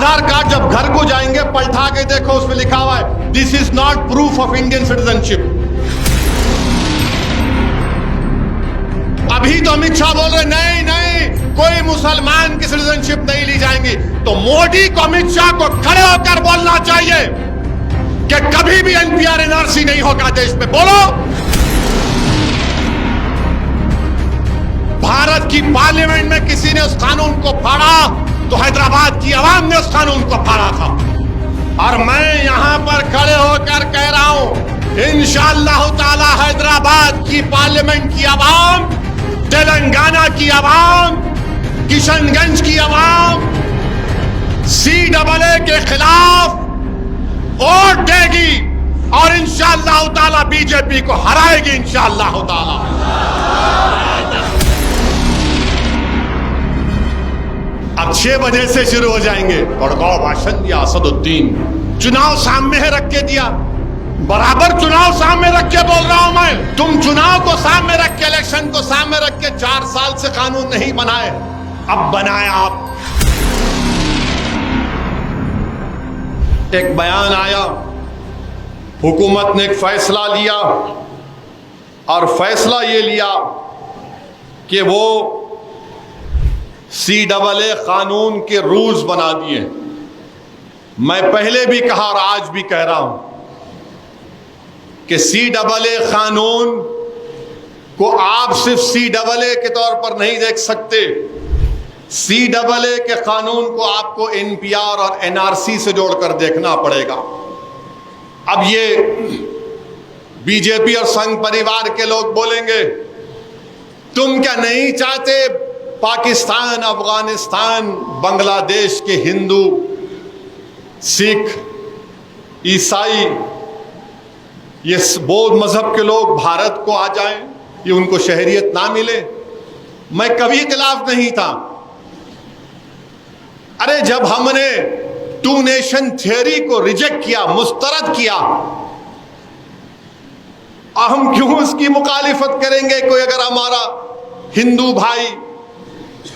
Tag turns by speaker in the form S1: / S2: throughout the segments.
S1: आधार card जब घर को जाएंगे पलटा के देखो, उसमें लिखा हुआ है this is not proof of Indian citizenship. अभी तो अमित शाह बोल रहे नहीं नहीं कोई मुसलमान की सिटीजनशिप नहीं ली जाएंगी। तो मोदी को अमित शाह को खड़े होकर बोलना चाहिए कि कभी भी एनपीआर एनआरसी नहीं होगा देश में। बोलो, भारत की पार्लियामेंट में किसी ने उस कानून को फाड़ा तो हैदराबाद की आवाम ने उस कानून को फाड़ा था। और मैं यहां पर खड़े होकर कह रहा हूं इंशाअल्लाह ताला हैदराबाद की पार्लियामेंट की आवाम, तेलंगाना की आवाम, किशनगंज की आवाम CAA के खिलाफ वोट देगी और इंशाअल्लाह ताला बीजेपी को हराएगी इंशाअल्लाह ताला। अब 6 बजे से शुरू हो जाएंगे। भड़काऊ भाषण दिया असदुद्दीन, चुनाव सामने रख के दिया, बराबर चुनाव सामने रख के बोल रहा हूं मैं। तुम चुनाव को सामने रख के, इलेक्शन को सामने रख के 4 साल से कानून नहीं बनाए, अब बनाए आप। एक बयान आया, हुकूमत ने एक फैसला लिया और फैसला ये लिया कि वो CAA कानून के रूल्स बना दिए। मैं पहले भी कहा और आज भी कह रहा हूं कि CAA कानून को आप सिर्फ CAA के तौर पर नहीं देख सकते। CAA के कानून को आपको NPR और NRC से जोड़कर देखना पड़ेगा। अब ये बीजेपी और संघ परिवार के लोग बोलेंगे तुम क्या नहीं चाहते पाकिस्तान, अफगानिस्तान, बांग्लादेश के हिंदू, सिख, ईसाई, ये बौद्ध मजहब के लोग भारत को आ जाएं, ये उनको शहरियत ना मिले? मैं कभी खिलाफ नहीं था। अरे जब हमने 2 नेशन थ्योरी को रिजेक्ट किया, मुस्तरद किया, हम क्यों उसकी मुखालिफत करेंगे? कोई अगर हमारा हिंदू भाई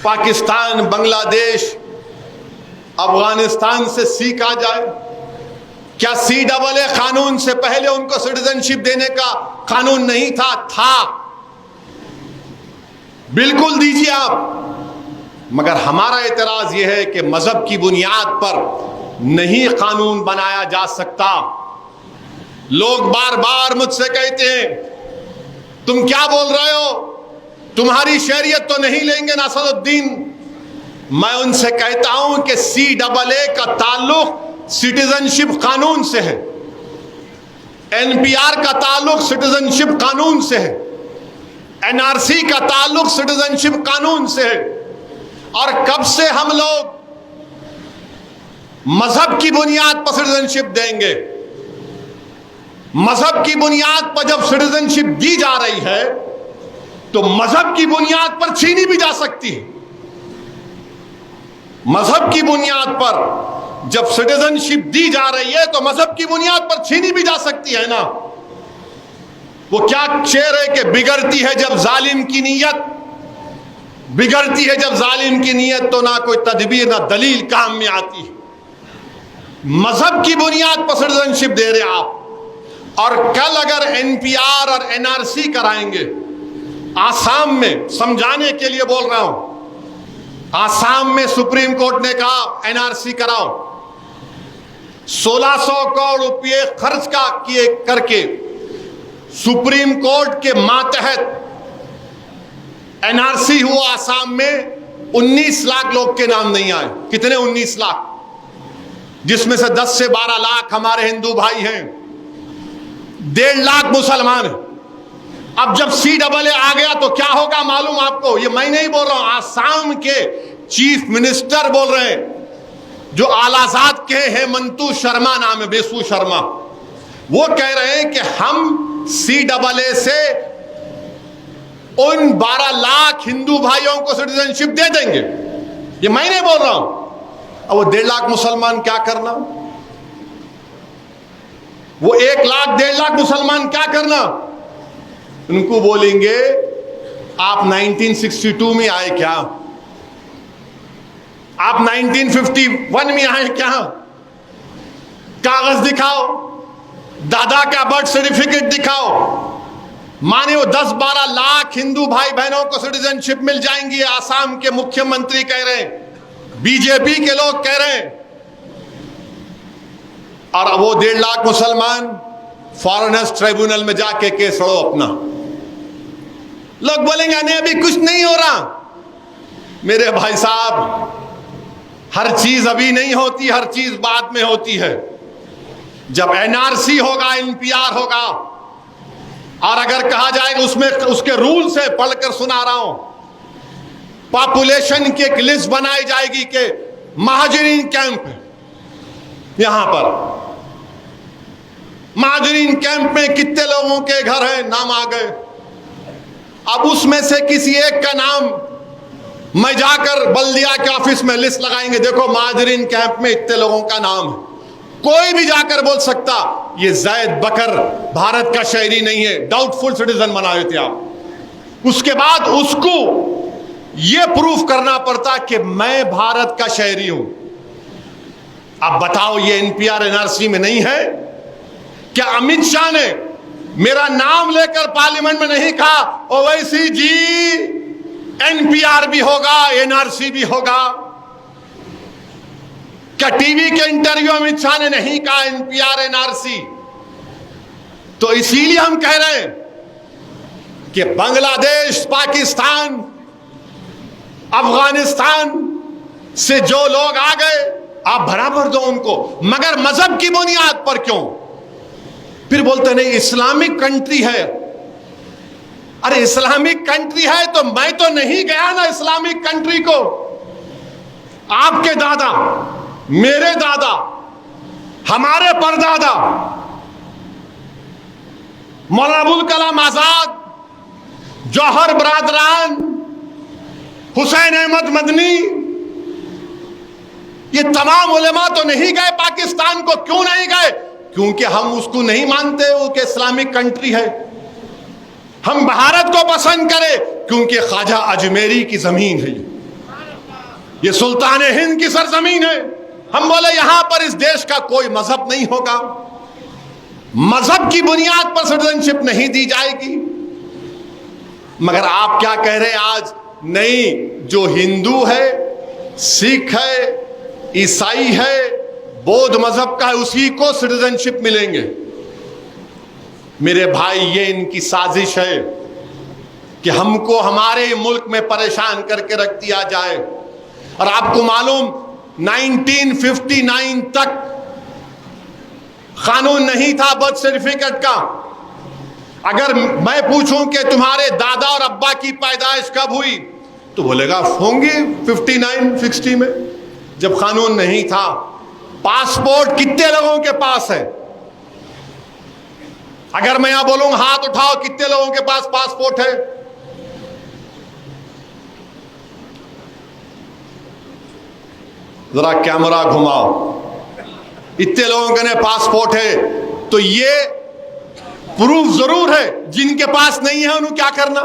S1: पाकिस्तान, बांग्लादेश, अफगानिस्तान से सिख आ जाए, क्या CAA कानून से पहले उनको सिटीजनशिप देने का कानून नहीं था? था, बिल्कुल दीजिए आप। मगर हमारा एतराज यह है कि मजहब की बुनियाद पर नहीं कानून बनाया जा सकता। लोग बार बार मुझसे कहते हैं तुम क्या बोल रहे हो, तुम्हारी शरीयत तो नहीं लेंगे ना असदुद्दीन। मैं उनसे कहता हूं कि CAA का ताल्लुक सिटीजनशिप कानून से है, NPR का ताल्लुक सिटीजनशिप कानून से है, NRC का ताल्लुक सिटीजनशिप कानून से है। और कब से हम लोग मजहब की बुनियाद पर सिटीजनशिप देंगे? मजहब की बुनियाद पर जब सिटीजनशिप दी जा रही है तो मजहब की बुनियाद पर छीनी भी जा सकती है। मजहब की बुनियाद पर जब सिटीजनशिप दी जा रही है तो मजहब की बुनियाद पर छीनी भी जा सकती है ना। वो क्या शेर है कि बिगड़ती है जब जालिम की नीयत, बिगड़ती है जब जालिम की नीयत तो ना कोई तदबीर ना दलील काम में आती है। मजहब की बुनियाद पर सिटीजनशिप दे रहे आप, और कल अगर NPR और NRC कराएंगे, आसाम में समझाने के लिए बोल रहा हूं, आसाम में सुप्रीम कोर्ट ने कहा NRC कराओ, 1600 करोड़ रुपये खर्च किए करके सुप्रीम कोर्ट के मातहत NRC हुआ आसाम में। 19 लाख लोग के नाम नहीं आए। कितने? 19 लाख, जिसमें से 10 से 12 लाख हमारे हिंदू भाई हैं, 1.5 लाख मुसलमान हैं। अब जब CAA आ गया तो क्या होगा मालूम आपको? ये मैं नहीं बोल रहा हूं, आसाम के चीफ मिनिस्टर बोल रहे हैं, जो आलाजाद के हेमंतु शर्मा नाम है, बेसु शर्मा, वो कह रहे हैं कि हम CAA से उन 12 लाख हिंदू भाइयों को सिटीजनशिप दे देंगे। ये मैं नहीं बोल रहा हूं। अब वो 1.5 लाख मुसलमान क्या करना? वो 1 लाख 1.5 लाख मुसलमान क्या करना? उनको बोलेंगे आप 1962 में आए क्या? आप 1951 में आए क्या? कागज दिखाओ, दादा का बर्थ सर्टिफिकेट दिखाओ। माने वो 10-12 लाख हिंदू भाई बहनों को सिटीजनशिप मिल जाएंगी, आसाम के मुख्यमंत्री कह रहे हैं, बीजेपी के लोग कह रहे हैं। और वो 1.5 लाख मुसलमान फॉरेनर्स ट्रिब्यूनल में जाके केस लड़ो अपना। लोग बोलेंगे नहीं अभी कुछ नहीं हो रहा। मेरे भाई साहब, हर चीज अभी नहीं होती, हर चीज बाद में होती है। जब एनआरसी होगा, एनपीआर होगा, और अगर कहा जाएगा उसमें उसके रूल से पढ़कर सुना रहा हूं, पॉपुलेशन की एक लिस्ट बनाई जाएगी कि महाजरीन कैंप, यहां पर महाजरीन कैंप में कितने लोगों के घर हैं, नाम आ गए। अब उसमें से किसी एक का नाम मैं जाकर बल्दिया के ऑफिस में लिस्ट लगाएंगे, देखो महाजरीन कैंप में इतने लोगों का नाम है। कोई भी जाकर बोल सकता ये जैद बकर भारत का शहरी नहीं है, डाउटफुल सिटीजन बनाए थे आप। उसके बाद उसको ये प्रूफ करना पड़ता कि मैं भारत का शहरी हूं। अब बताओ ये एनपीआर एनआरसी में नहीं है क्या? अमित शाह ने मेरा नाम लेकर पार्लियामेंट में नहीं कहा ओवैसी जी एनपीआर भी होगा, एनआरसी भी होगा? क्या टीवी के इंटरव्यू अमित शाह ने नहीं कहा एनपीआर एनआरसी? तो इसीलिए हम कह रहे हैं कि बांग्लादेश, पाकिस्तान, अफगानिस्तान से जो लोग आ गए आप बराबर दो उनको, मगर मजहब की बुनियाद पर क्यों? फिर बोलते नहीं इस्लामिक कंट्री है। अरे इस्लामिक कंट्री है तो मैं तो नहीं गया ना इस्लामिक कंट्री को। आपके दादा, मेरे दादा, हमारे परदादा मौलाना अबुल कलाम आजाद, जौहर बरादरान, हुसैन अहमद मदनी, ये तमाम उलेमा तो नहीं गए पाकिस्तान को। क्यों नहीं गए? क्योंकि हम उसको नहीं मानते वो कि इस्लामिक कंट्री है। हम भारत को पसंद करें क्योंकि ख्वाजा अजमेरी की जमीन है, ये सुल्तान हिंद की सरजमीन है। हम बोले यहां पर इस देश का कोई मजहब नहीं होगा, मजहब की बुनियाद पर सिटीजनशिप नहीं दी जाएगी। मगर आप क्या कह रहे हैं आज? नहीं, जो हिंदू है, सिख है, ईसाई है, बौद्ध मजहब का है, उसी को सिटीजनशिप मिलेंगे। मेरे भाई, ये इनकी साजिश है कि हमको हमारे मुल्क में परेशान करके रख दिया जाए। और आपको मालूम 1959 तक कानून नहीं था बर्थ सर्टिफिकेट का। अगर मैं पूछूं कि तुम्हारे दादा और अब्बा की पैदाइश कब हुई, तो बोलेगा होंगी 59-60 में, जब कानून नहीं था। पासपोर्ट कितने लोगों के पास है? अगर मैं यहां बोलूं हाथ उठाओ, कितने लोगों के पास पासपोर्ट है? जरा कैमरा घुमाओ, इतने लोगों के पासपोर्ट है। तो ये प्रूफ जरूर है, जिनके पास नहीं है उन्हें क्या करना?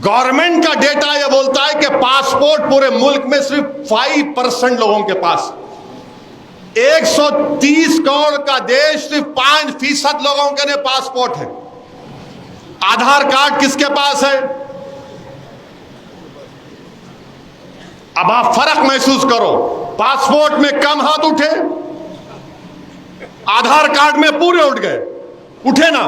S1: गवर्नमेंट का डेटा यह बोलता है कि पासपोर्ट पूरे मुल्क में सिर्फ 5% लोगों के पास। 130 करोड़ का देश, सिर्फ 5% लोगों के पासपोर्ट है। आधार कार्ड किसके पास है? अब आप फर्क महसूस करो, पासपोर्ट में कम हाथ उठे, आधार कार्ड में पूरे उठ गए। उठे ना?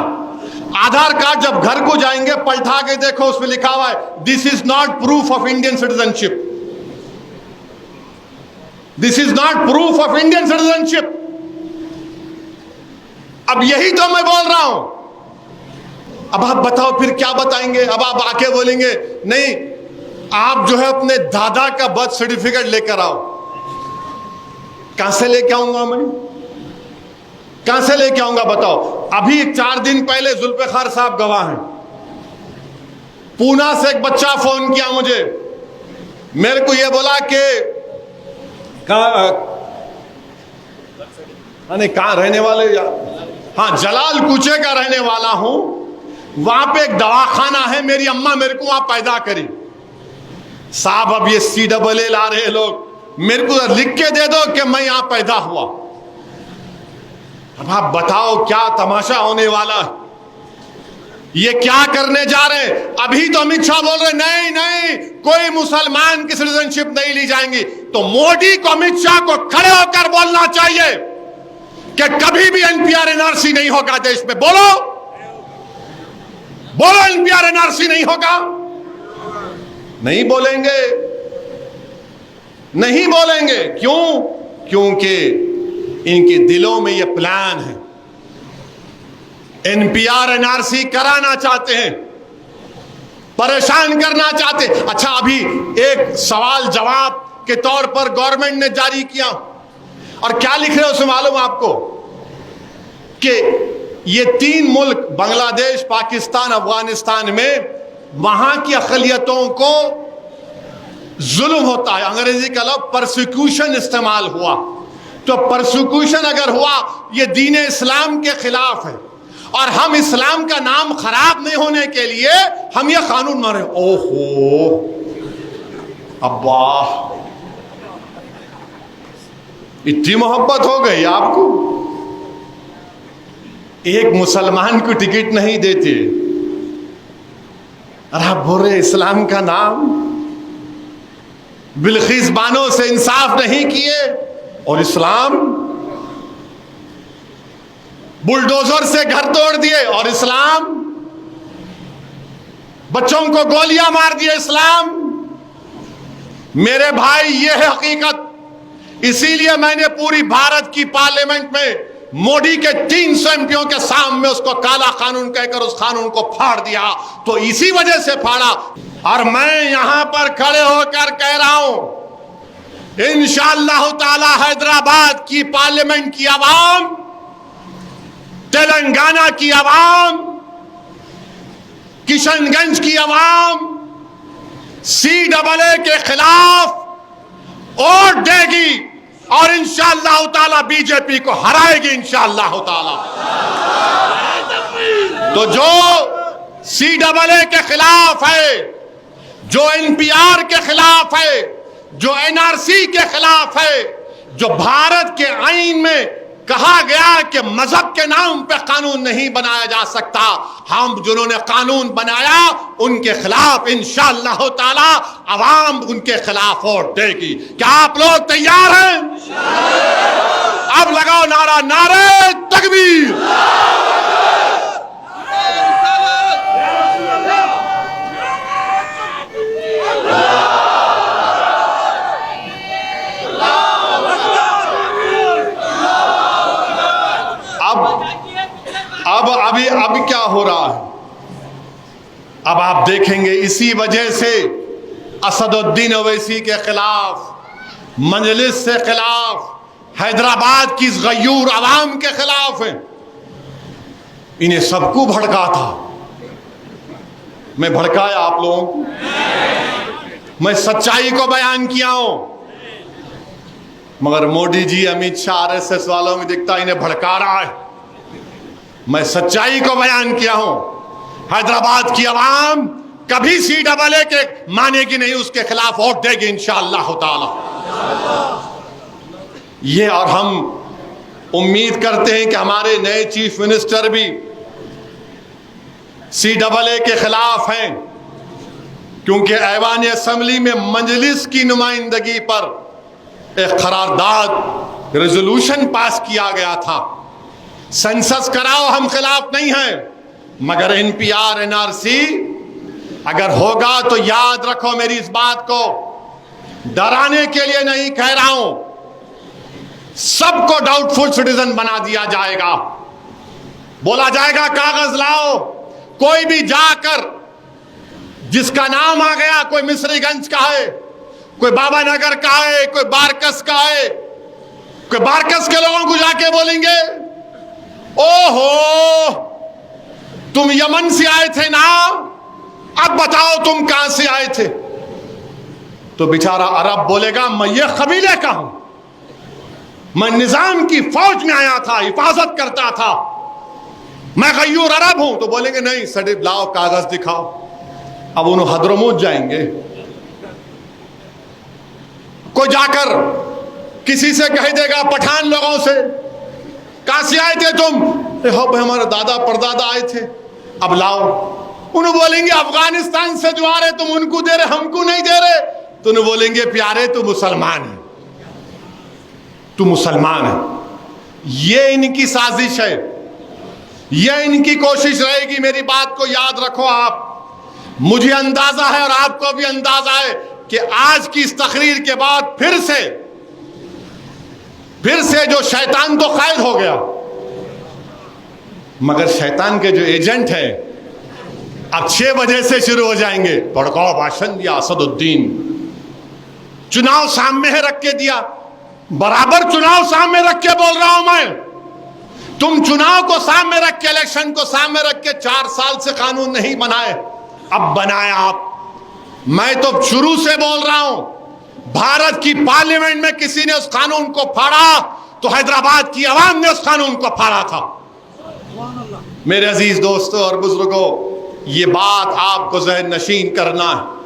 S1: आधार कार्ड जब घर को जाएंगे पलटा के देखो, उसमें लिखा हुआ है this is not proof of Indian citizenship, this is not proof of Indian citizenship. अब यही तो मैं बोल रहा हूं। अब आप बताओ फिर क्या बताएंगे? अब आप आके बोलेंगे नहीं, आप जो है अपने दादा का बर्थ सर्टिफिकेट लेकर आओ। कहां से लेके आऊंगा मैं? कहां से लेके आऊंगा बताओ? अभी 4 दिन पहले जुल्फिकार साहब गवाह हैं, पूना से एक बच्चा फोन किया मुझे, मेरे को यह बोला कि कहां रहने वाले? हाँ, जलाल कुचे का रहने वाला हूं। वहां पे एक दवाखाना है, मेरी अम्मा मेरे को वहां पैदा करी। साहब अब ये CAA ला रहे लोग, मेरे को लिख के दे दो कि मैं यहां पैदा हुआ। अब आप बताओ क्या तमाशा होने वाला है, ये क्या करने जा रहे हैं। अभी तो अमित शाह बोल रहे नहीं नहीं कोई मुसलमान की सिटीजनशिप नहीं ली जाएंगी, तो मोदी को अमित शाह को खड़े होकर बोलना चाहिए कि कभी भी NPR NRC नहीं होगा देश में। बोलो बोलो NPR NRC नहीं होगा। नहीं बोलेंगे, नहीं बोलेंगे। क्यों? क्योंकि इनके दिलों में यह प्लान है, NPR NRC कराना चाहते हैं, परेशान करना चाहते हैं। अच्छा, अभी एक सवाल जवाब के तौर पर गवर्नमेंट ने जारी किया, और क्या लिख रहे हो उसमें मालूम आपको कि ये 3 मुल्क बांग्लादेश, पाकिस्तान, अफगानिस्तान में वहां की अक़लियतों को जुल्म होता है। अंग्रेजी का लफ्ज़ परसिक्यूशन इस्तेमाल हुआ। तो परसिक्यूशन अगर हुआ, ये दीन इस्लाम के खिलाफ है, और हम इस्लाम का नाम खराब नहीं होने के लिए हम ये कानून मारे। ओहो अब्बा, इतनी मोहब्बत हो गई आपको, एक मुसलमान को टिकट नहीं देते, और आप बोल रहे इस्लाम का नाम। बिल्किस बानो से इंसाफ नहीं किए, और इस्लाम, बुलडोजर से घर तोड़ दिए, और इस्लाम, बच्चों को गोलियां मार दिए, इस्लाम। मेरे भाई, ये है हकीकत। इसीलिए मैंने पूरी भारत की पार्लियामेंट में मोदी के 300 एमपियों के सामने उसको काला कानून कहकर उस कानून को फाड़ दिया। तो इसी वजह से फाड़ा, और मैं यहां पर खड़े होकर कह रहा हूं, इंशाअल्लाह ताला हैदराबाद की पार्लियामेंट की आवाम, तेलंगाना की आवाम, किशनगंज की आवाम CAA के खिलाफ वोट देगी, और इंशाअल्लाह ताला बीजेपी को हराएगी इंशाअल्लाह ताला। तो जो CAA के खिलाफ है, जो NPR के खिलाफ है, जो NRC के खिलाफ है, जो भारत के आईन में कहा गया कि मजहब के नाम पे कानून नहीं बनाया जा सकता, हम जिन्होंने कानून बनाया उनके खिलाफ इंशाअल्लाह ताला अवाम उनके खिलाफ वोट देगी। क्या आप लोग तैयार हैं? अब लगाओ नारा, नारे तकबीर। अब क्या हो रहा है? अब आप देखेंगे, इसी वजह से असदुद्दीन ओवैसी के खिलाफ, मजलिस से खिलाफ, हैदराबाद की गयूर आवाम के खिलाफ है। इन्हें सबको भड़का था। मैं भड़काया आप लोगों को? मैं सच्चाई को बयान किया हूं, मगर मोदी जी, अमित शाह, RSS वालों में दिखता इन्हें भड़का रहा है। मैं सच्चाई को बयान किया हूं। हैदराबाद की आवाम कभी CAA के मानेगी नहीं, उसके खिलाफ वोट देगी इंशाअल्लाह ताला। ये, और हम उम्मीद करते हैं कि हमारे नए चीफ मिनिस्टर भी CAA के खिलाफ हैं, क्योंकि ऐवान असेंबली में मजलिस की नुमाइंदगी पर एक करारदाद, रेजोल्यूशन पास किया गया था। सेंसस कराओ, हम खिलाफ नहीं हैं, मगर NPR NRC अगर होगा तो याद रखो मेरी इस बात को, डराने के लिए नहीं कह रहा हूं, सबको डाउटफुल सिटीजन बना दिया जाएगा। बोला जाएगा कागज लाओ, कोई भी जाकर जिसका नाम आ गया, कोई मिस्रीगंज का है, कोई बाबा नगर का है, कोई बारकस का है, कोई बारकस के लोगों को जाके बोलेंगे ओहो तुम यमन से आए थे ना, अब बताओ तुम कहां से आए थे। तो बेचारा अरब बोलेगा मैं ये कबीले का हूं, मैं निजाम की फौज में आया था, हिफाजत करता था, मैं गयूर अरब हूं। तो बोलेंगे नहीं सर्टिफिकेट लाओ, कागज दिखाओ। अब उन्होंने हद्रमौत जाएंगे, कोई जाकर किसी से कह देगा पठान लोगों से, कहां से आए थे तुम? हमारे दादा परदादा आए थे, अब लाओ। उन्हें बोलेंगे अफगानिस्तान से जो आ रहे तुम उनको दे रहे, हमको नहीं दे रहे। तो उन्हें बोलेंगे प्यारे तू मुसलमान है, तू मुसलमान है। ये इनकी साजिश है, ये इनकी कोशिश रहेगी। मेरी बात को याद रखो आप। मुझे अंदाजा है और आपको भी अंदाजा है कि आज की इस तकरीर के बाद फिर से जो शैतान तो कैद हो गया, मगर शैतान के जो एजेंट हैं अब 6 बजे से शुरू हो जाएंगे। भड़काओ भाषण दिया असदुद्दीन, चुनाव सामने है रख के दिया, बराबर चुनाव सामने रख के बोल रहा हूं मैं। तुम चुनाव को सामने रख के, इलेक्शन को सामने रख के 4 साल से कानून नहीं बनाए, अब बनाया आप। मैं तो शुरू से बोल रहा हूं, भारत की पार्लियामेंट में किसी ने उस कानून को फाड़ा तो हैदराबाद की आवाम ने उस कानून को फाड़ा था। मेरे अजीज दोस्तों और बुजुर्गों, ये बात आपको ज़हन नशीन करना है।